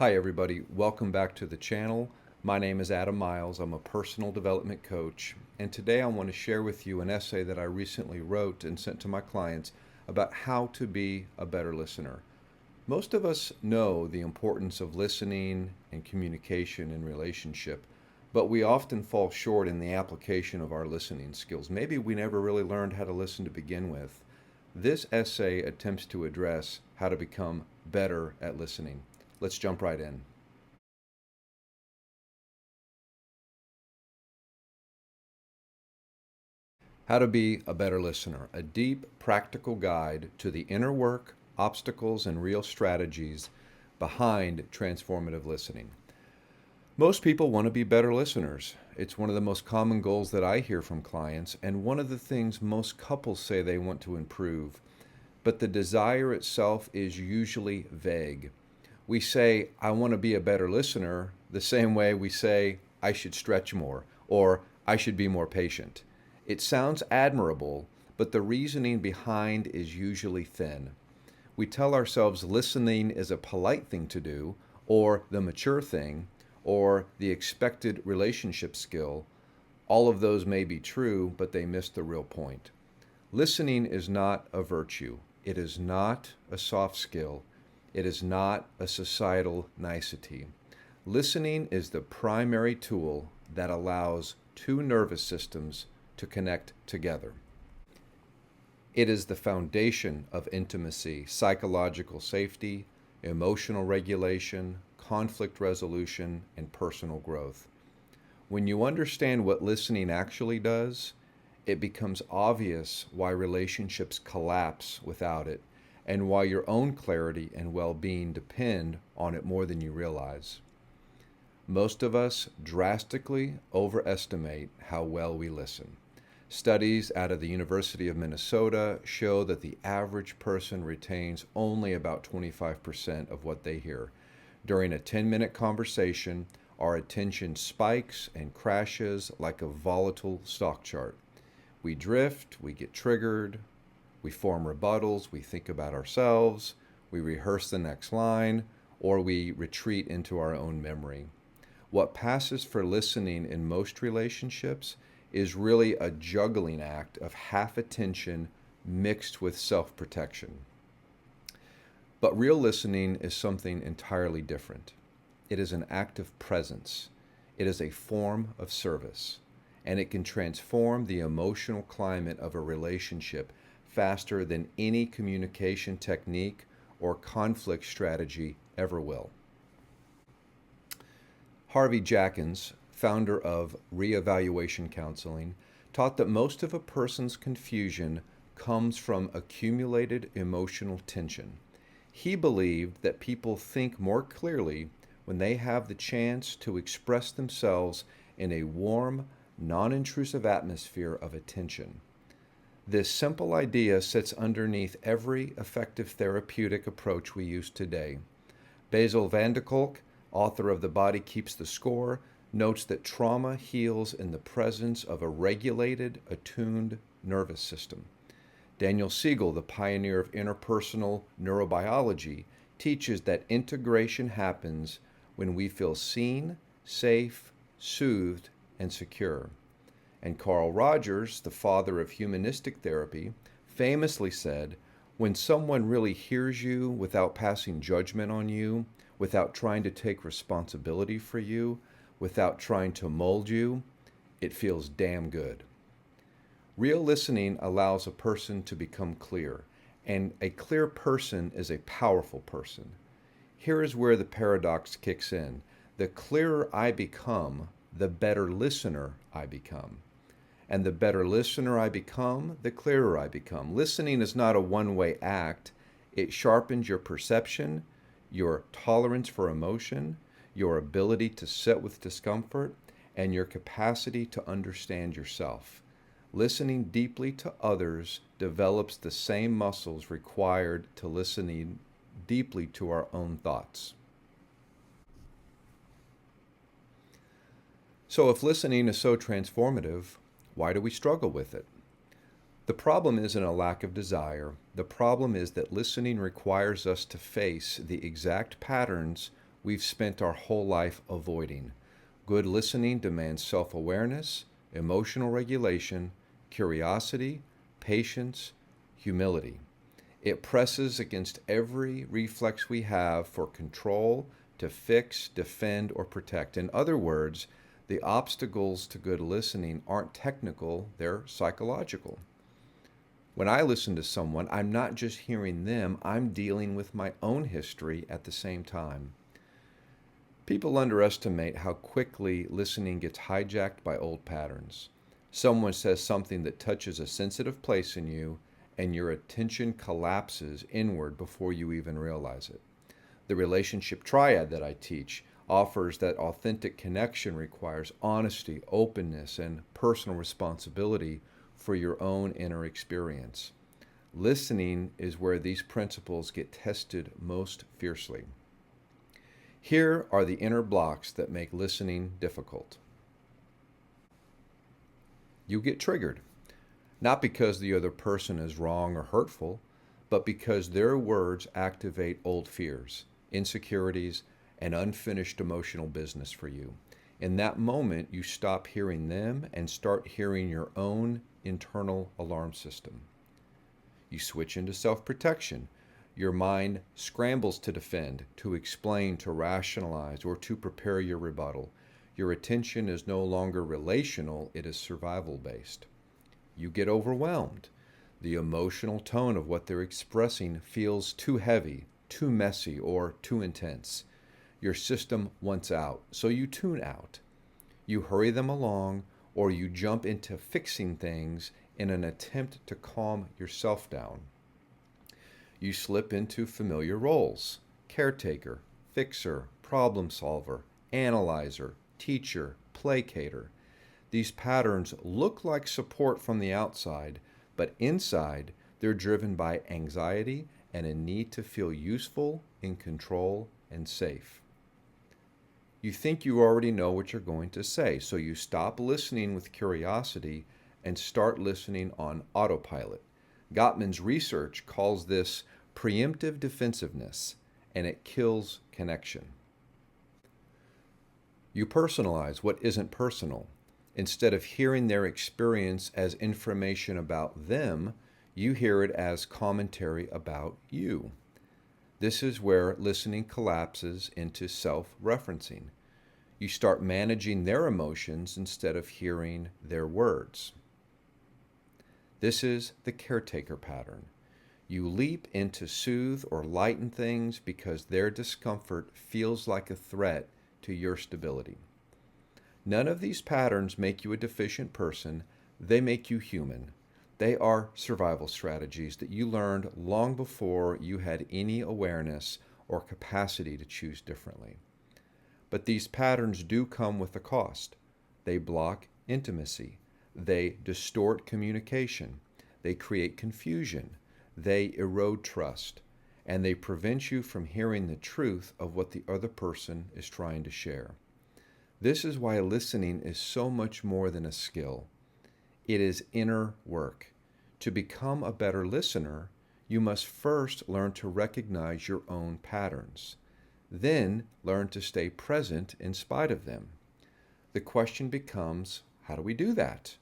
Hi everybody, welcome back to the channel. My name is Adam Miles. I'm a personal development coach, and today I want to share with you an essay that I recently wrote and sent to my clients about how to be a better listener. Most of us know the importance of listening and communication in relationship, but we often fall short in the application of our listening skills. Maybe we never really learned how to listen to begin with. This essay attempts to address how to become better at listening. Let's jump right in. How to be a better listener, a deep, practical guide to the inner work, obstacles, and real strategies behind transformative listening. Most people want to be better listeners. It's one of the most common goals that I hear from clients, and one of the things most couples say they want to improve. But the desire itself is usually vague. We say, I want to be a better listener, the same way we say, I should stretch more, or I should be more patient. It sounds admirable, but the reasoning behind is usually thin. We tell ourselves listening is a polite thing to do, or the mature thing, or the expected relationship skill. All of those may be true, but they miss the real point. Listening is not a virtue. It is not a soft skill. It is not a societal nicety. Listening is the primary tool that allows two nervous systems to connect together. It is the foundation of intimacy, psychological safety, emotional regulation, conflict resolution, and personal growth. When you understand what listening actually does, it becomes obvious why relationships collapse without it, and why your own clarity and well-being depend on it more than you realize. Most of us drastically overestimate how well we listen. Studies out of the University of Minnesota show that the average person retains only about 25% of what they hear. During a 10-minute conversation, our attention spikes and crashes like a volatile stock chart. We drift, we get triggered, we form rebuttals, we think about ourselves, we rehearse the next line, or we retreat into our own memory. What passes for listening in most relationships is really a juggling act of half attention mixed with self-protection. But real listening is something entirely different. It is an act of presence. It is a form of service, and it can transform the emotional climate of a relationship faster than any communication technique or conflict strategy ever will. Harvey Jackins, founder of reevaluation counseling, taught that most of a person's confusion comes from accumulated emotional tension. He believed that people think more clearly when they have the chance to express themselves in a warm, non-intrusive atmosphere of attention. This simple idea sits underneath every effective therapeutic approach we use today. Bessel van der Kolk, author of The Body Keeps the Score, notes that trauma heals in the presence of a regulated, attuned nervous system. Daniel Siegel, the pioneer of interpersonal neurobiology, teaches that integration happens when we feel seen, safe, soothed, and secure. And Carl Rogers, the father of humanistic therapy, famously said, when someone really hears you without passing judgment on you, without trying to take responsibility for you, without trying to mold you, it feels damn good. Real listening allows a person to become clear, and a clear person is a powerful person. Here is where the paradox kicks in. The clearer I become, the better listener I become. And the better listener I become, the clearer I become. Listening is not a one-way act. It sharpens your perception, your tolerance for emotion, your ability to sit with discomfort, and your capacity to understand yourself. Listening deeply to others develops the same muscles required to listening deeply to our own thoughts. So if listening is so transformative, why do we struggle with it? The problem isn't a lack of desire. The problem is that listening requires us to face the exact patterns we've spent our whole life avoiding. Good listening demands self-awareness, emotional regulation, curiosity, patience, humility. It presses against every reflex we have for control, to fix, defend, or protect. In other words, the obstacles to good listening aren't technical, they're psychological. When I listen to someone, I'm not just hearing them, I'm dealing with my own history at the same time. People underestimate how quickly listening gets hijacked by old patterns. Someone says something that touches a sensitive place in you, and your attention collapses inward before you even realize it. The Relationship Triad that I teach offers that authentic connection requires honesty, openness, and personal responsibility for your own inner experience. Listening is where these principles get tested most fiercely. Here are the inner blocks that make listening difficult. You get triggered, not because the other person is wrong or hurtful, but because their words activate old fears, insecurities, and unfinished emotional business for you. In that moment, you stop hearing them and start hearing your own internal alarm system. You switch into self-protection. Your mind scrambles to defend, to explain, to rationalize, or to prepare your rebuttal. Your attention is no longer relational, it is survival-based. You get overwhelmed. The emotional tone of what they're expressing feels too heavy, too messy, or too intense. Your system wants out, so you tune out. You hurry them along, or you jump into fixing things in an attempt to calm yourself down. You slip into familiar roles: caretaker, fixer, problem solver, analyzer, teacher, placater. These patterns look like support from the outside, but inside they're driven by anxiety and a need to feel useful, in control, and safe. You think you already know what you're going to say, so you stop listening with curiosity and start listening on autopilot. Gottman's research calls this preemptive defensiveness, and it kills connection. You personalize what isn't personal. Instead of hearing their experience as information about them, you hear it as commentary about you. This is where listening collapses into self-referencing. You start managing their emotions instead of hearing their words. This is the caretaker pattern. You leap in to soothe or lighten things because their discomfort feels like a threat to your stability. None of these patterns make you a deficient person, they make you human. They are survival strategies that you learned long before you had any awareness or capacity to choose differently. But these patterns do come with a cost. They block intimacy. They distort communication. They create confusion. They erode trust. And they prevent you from hearing the truth of what the other person is trying to share. This is why listening is so much more than a skill. It is inner work. To become a better listener, you must first learn to recognize your own patterns. Then learn to stay present in spite of them. The question becomes, how do we do that?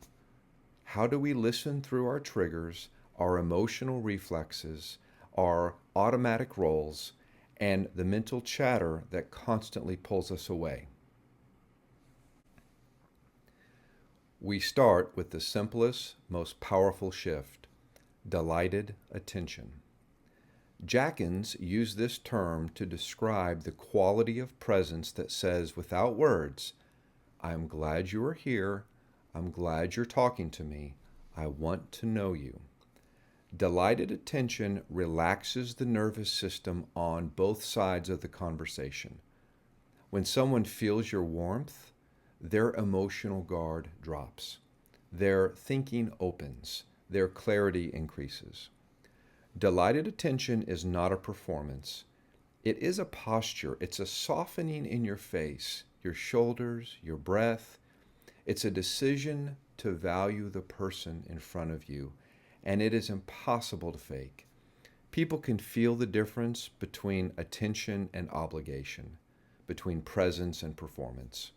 How do we listen through our triggers, our emotional reflexes, our automatic roles, and the mental chatter that constantly pulls us away? We start with the simplest, most powerful shift: delighted attention. Jackins used this term to describe the quality of presence that says, without words, I'm glad you are here, I'm glad you're talking to me, I want to know you. Delighted attention relaxes the nervous system on both sides of the conversation. When someone feels your warmth, their emotional guard drops. Their thinking opens. Their clarity increases. Delighted attention is not a performance. It is a posture. It's a softening in your face, your shoulders, your breath. It's a decision to value the person in front of you, and it is impossible to fake. People can feel the difference between attention and obligation. between presence and performance.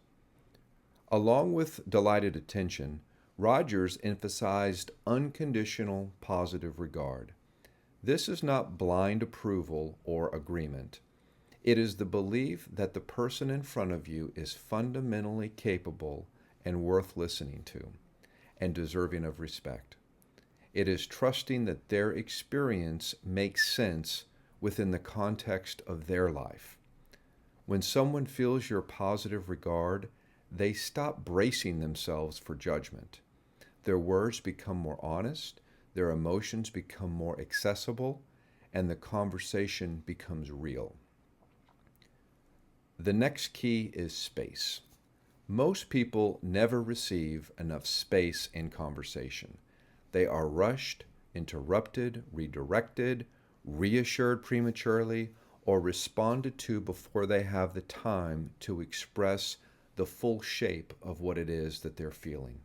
Along with delighted attention, Rogers emphasized unconditional positive regard. This is not blind approval or agreement. It is the belief that the person in front of you is fundamentally capable and worth listening to, and deserving of respect. It is trusting that their experience makes sense within the context of their life. When someone feels your positive regard, they stop bracing themselves for judgment. Their words become more honest, their emotions become more accessible, and the conversation becomes real. The next key is space. Most people never receive enough space in conversation. They are rushed, interrupted, redirected, reassured prematurely, or responded to before they have the time to express the full shape of what it is that they're feeling.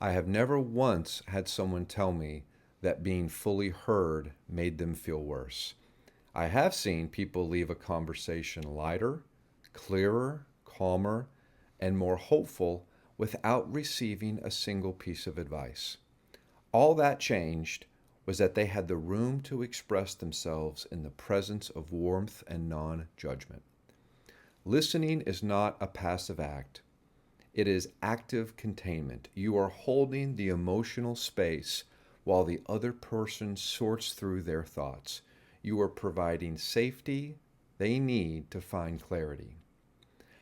I have never once had someone tell me that being fully heard made them feel worse. I have seen people leave a conversation lighter, clearer, calmer, and more hopeful without receiving a single piece of advice. All that changed was that they had the room to express themselves in the presence of warmth and non-judgment. Listening is not a passive act. It is active containment. You are holding the emotional space while the other person sorts through their thoughts. You are providing safety they need to find clarity.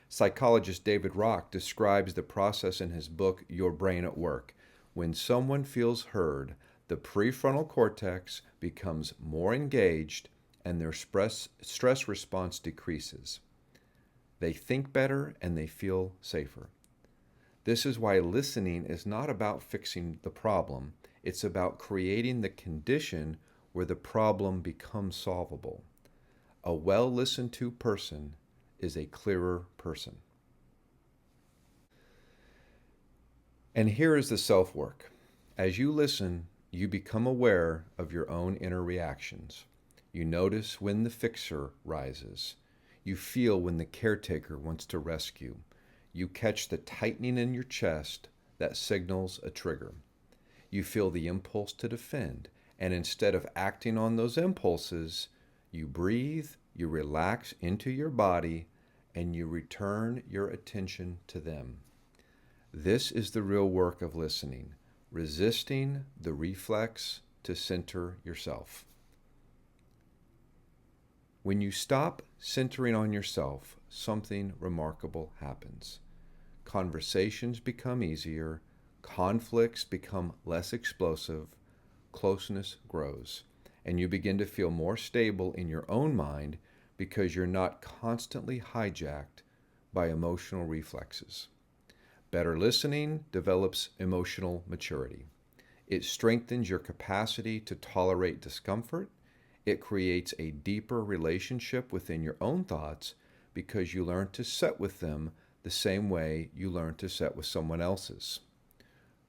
Psychologist David Rock describes the process in his book, Your Brain at Work. When someone feels heard, the prefrontal cortex becomes more engaged and their stress response decreases. They think better and they feel safer. This is why listening is not about fixing the problem. It's about creating the condition where the problem becomes solvable. A well-listened to person is a clearer person. And here is the self-work. As you listen, you become aware of your own inner reactions. You notice when the fixer rises. You feel when the caretaker wants to rescue. You catch the tightening in your chest that signals a trigger. You feel the impulse to defend, and instead of acting on those impulses, you breathe, you relax into your body, and you return your attention to them. This is the real work of listening, resisting the reflex to center yourself. When you stop centering on yourself, something remarkable happens. Conversations become easier, conflicts become less explosive, closeness grows, and you begin to feel more stable in your own mind because you're not constantly hijacked by emotional reflexes. Better listening develops emotional maturity. It strengthens your capacity to tolerate discomfort. It creates a deeper relationship within your own thoughts because you learn to sit with them the same way you learn to sit with someone else's.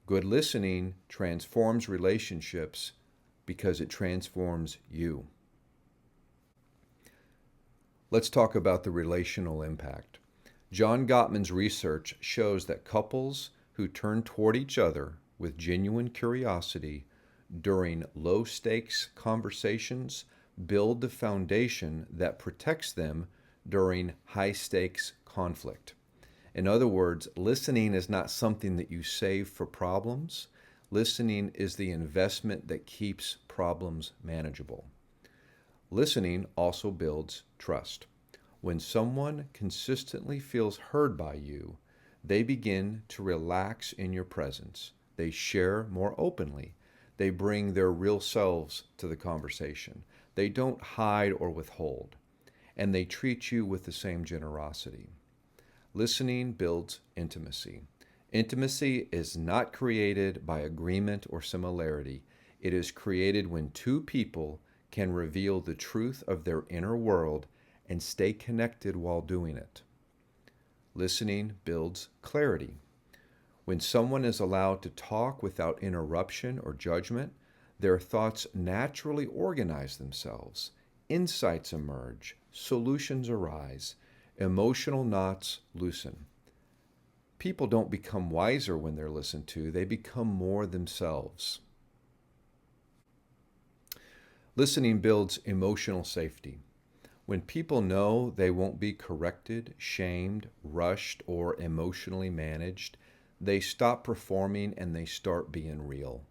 Good listening transforms relationships because it transforms you. Let's talk about the relational impact. John Gottman's research shows that couples who turn toward each other with genuine curiosity during low-stakes conversations build the foundation that protects them during high-stakes conflict. In other words, listening is not something that you save for problems. Listening is the investment that keeps problems manageable. Listening also builds trust. When someone consistently feels heard by you, they begin to relax in your presence. They share more openly. They bring their real selves to the conversation. They don't hide or withhold. And they treat you with the same generosity. Listening builds intimacy. Intimacy is not created by agreement or similarity. It is created when two people can reveal the truth of their inner world and stay connected while doing it. Listening builds clarity. When someone is allowed to talk without interruption or judgment, their thoughts naturally organize themselves. insights emerge, solutions arise, emotional knots loosen. People don't become wiser when they're listened to, they become more themselves. Listening builds emotional safety. When people know they won't be corrected, shamed, rushed, or emotionally managed, they stop performing and they start being real.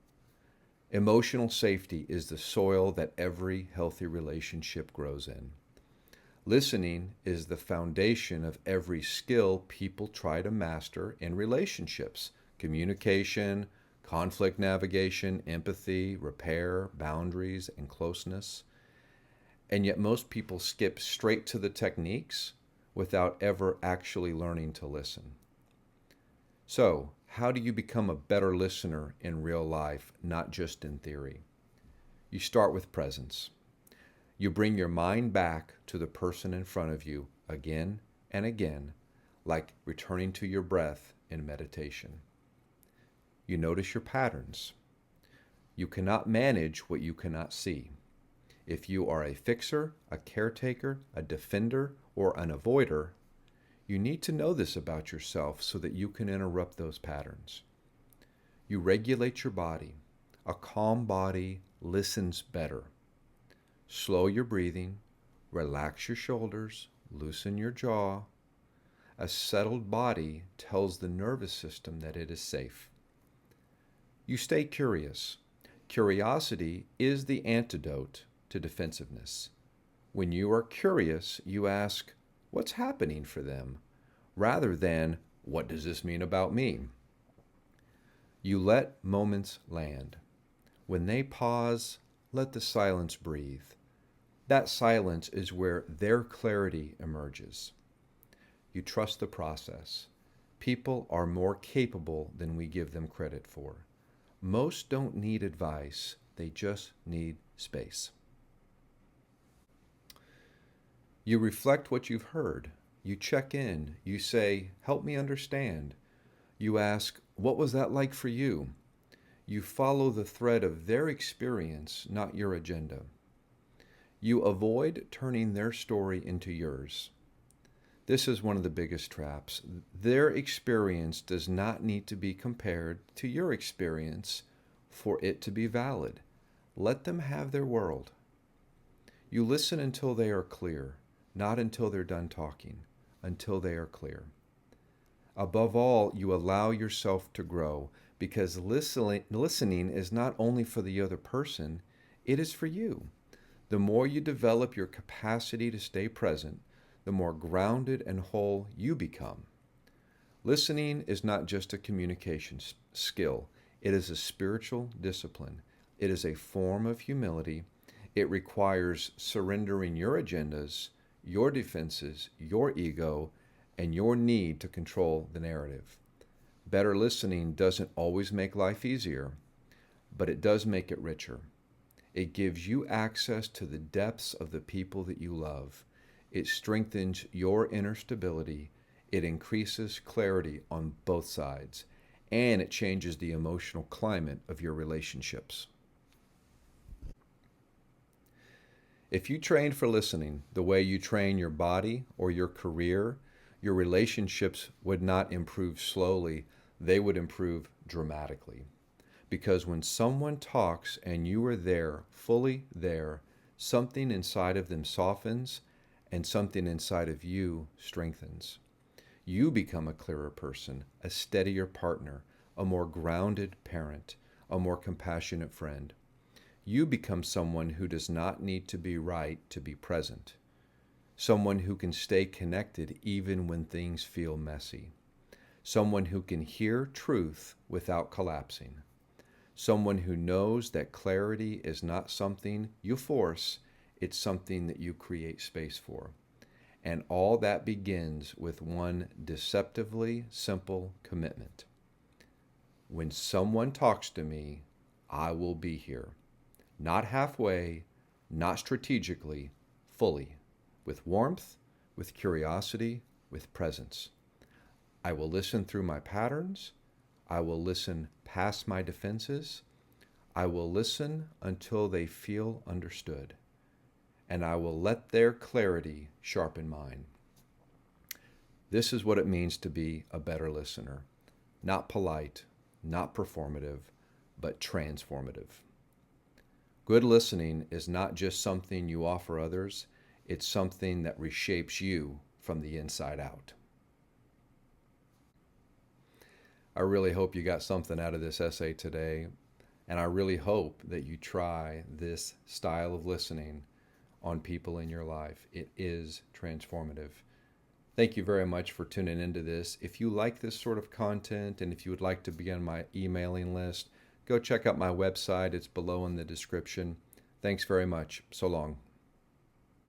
Emotional safety is the soil that every healthy relationship grows in. Listening is the foundation of every skill people try to master in relationships: communication, conflict navigation, empathy, repair, boundaries, and closeness. And yet most people skip straight to the techniques without ever actually learning to listen. So, how do you become a better listener in real life, not just in theory? You start with presence. You bring your mind back to the person in front of you again and again, like returning to your breath in meditation. You notice your patterns. You cannot manage what you cannot see. If you are a fixer, a caretaker, a defender, or an avoider, you need to know this about yourself so that you can interrupt those patterns. You regulate your body. A calm body listens better. Slow your breathing, relax your shoulders, loosen your jaw. A settled body tells the nervous system that it is safe. You stay curious. Curiosity is the antidote to defensiveness. When you are curious, you ask, what's happening for them, rather than, what does this mean about me? You let moments land. When they pause, let the silence breathe. That silence is where their clarity emerges. You trust the process. People are more capable than we give them credit for. Most don't need advice, they just need space. You reflect what you've heard. You check in. You say, help me understand. You ask, what was that like for you? You follow the thread of their experience, not your agenda. You avoid turning their story into yours. This is one of the biggest traps. Their experience does not need to be compared to your experience for it to be valid. Let them have their world. You listen until they are clear, not until they're done talking, until they are clear. Above all, you allow yourself to grow, because listening is not only for the other person, it is for you. The more you develop your capacity to stay present, the more grounded and whole you become. Listening is not just a communication skill. It is a spiritual discipline. It is a form of humility. It requires surrendering your agendas, your defenses, your ego, and your need to control the narrative. Better listening doesn't always make life easier, but it does make it richer. It gives you access to the depths of the people that you love. It strengthens your inner stability. It increases clarity on both sides, and it changes the emotional climate of your relationships. If you trained for listening the way you train your body or your career, your relationships would not improve slowly, they would improve dramatically. Because when someone talks and you are there, fully there, something inside of them softens and something inside of you strengthens. You become a clearer person, a steadier partner, a more grounded parent, a more compassionate friend. You become someone who does not need to be right to be present. Someone who can stay connected even when things feel messy. Someone who can hear truth without collapsing. Someone who knows that clarity is not something you force, it's something that you create space for. And all that begins with one deceptively simple commitment. When someone talks to me, I will be here. Not halfway, not strategically, fully. With warmth, with curiosity, with presence. I will listen through my patterns. I will listen past my defenses. I will listen until they feel understood. and I will let their clarity sharpen mine. This is what it means to be a better listener. Not polite, not performative, but transformative. Good listening is not just something you offer others, it's something that reshapes you from the inside out. I really hope you got something out of this essay today, and I really hope that you try this style of listening on people in your life. It is transformative. Thank you very much for tuning into this. If you like this sort of content and if you would like to be on my emailing list, go check out my website. It's below in the description. Thanks very much. So long.